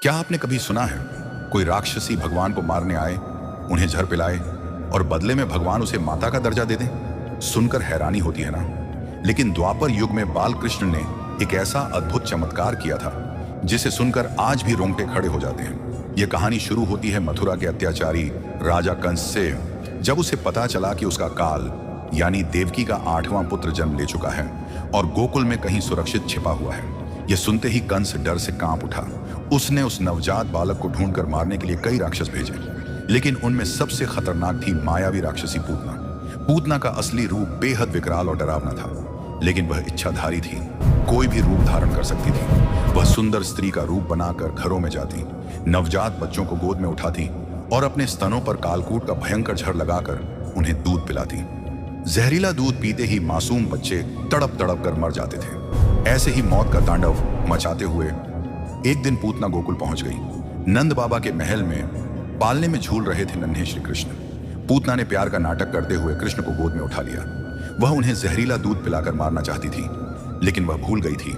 क्या आपने कभी सुना है कोई राक्षसी भगवान को मारने आए, उन्हें जहर पिलाए और बदले में भगवान उसे माता का दर्जा दे दें? सुनकर हैरानी होती है ना। लेकिन द्वापर युग में बालकृष्ण ने एक ऐसा अद्भुत चमत्कार किया था जिसे सुनकर आज भी रोंगटे खड़े हो जाते हैं। यह कहानी शुरू होती है मथुरा के अत्याचारी राजा कंस से। जब उसे पता चला कि उसका काल यानी देवकी का 8वां पुत्र जन्म ले चुका है और गोकुल में कहीं सुरक्षित छिपा हुआ है, यह सुनते ही कंस डर से कांप उठा। उसने उस नवजात बालक को ढूंढकर मारने के लिए कई राक्षस भेजे, लेकिन उनमें सबसे खतरनाक थी मायावी राक्षसी पूतना। पूतना का असली रूप बेहद विकराल और डरावना था, लेकिन वह इच्छाधारी थी, कोई भी रूप धारण कर सकती थी। वह सुंदर स्त्री का रूप बनाकर घरों में जाती, नवजात बच्चों को गोद में उठाती और अपने स्तनों पर कालकूट का भयंकर झड़ लगाकर उन्हें दूध पिलाती। जहरीला दूध पीते ही मासूम बच्चे तड़प तड़प कर मर जाते थे। ऐसे ही मौत का तांडव मचाते हुए एक दिन पूतना गोकुल पहुंच गई। नंद बाबा के महल में पालने में झूल रहे थे नन्हे श्री कृष्ण। पूतना ने प्यार का नाटक करते हुए कृष्ण को गोद में उठा लिया। वह उन्हें जहरीला दूध पिलाकर मारना चाहती थी, लेकिन वह भूल गई थी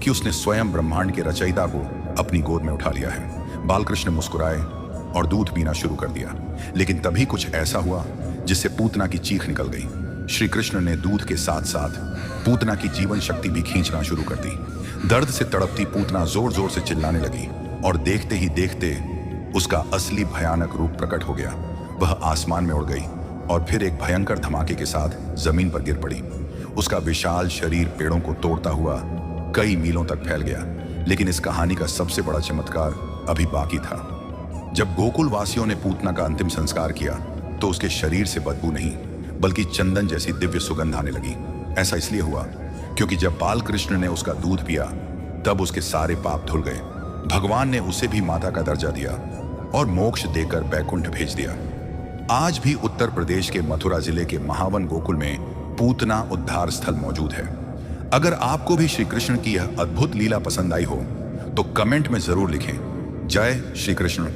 कि उसने स्वयं ब्रह्मांड के रचयिता को अपनी गोद में उठा लिया है। बालकृष्ण मुस्कुराए और दूध पीना शुरू कर दिया, लेकिन तभी कुछ ऐसा हुआ जिससे पूतना की चीख निकल गई। श्री कृष्ण ने दूध के साथ साथ पूतना की जीवन शक्ति भी खींचना शुरू कर दी। दर्द से तड़पती पूतना जोर जोर से चिल्लाने लगी और देखते ही देखते उसका असली भयानक रूप प्रकट हो गया। वह आसमान में उड़ गई और फिर एक भयंकर धमाके के साथ जमीन पर गिर पड़ी। उसका विशाल शरीर पेड़ों को तोड़ता हुआ कई मीलों तक फैल गया। लेकिन इस कहानी का सबसे बड़ा चमत्कार अभी बाकी था। जब गोकुल वासियों ने पूतना का अंतिम संस्कार किया तो उसके शरीर से बदबू नहीं बल्कि चंदन जैसी दिव्य सुगंध आने लगी। ऐसा इसलिए हुआ क्योंकि जब बालकृष्ण ने उसका दूध पिया तब उसके सारे पाप धुल गए। भगवान ने उसे भी माता का दर्जा दिया और मोक्ष देकर बैकुंठ भेज दिया। आज भी उत्तर प्रदेश के मथुरा जिले के महावन गोकुल में पूतना उद्धार स्थल मौजूद है। अगर आपको भी श्री कृष्ण की यह अद्भुत लीला पसंद आई हो तो कमेंट में जरूर लिखें। जय श्री कृष्ण।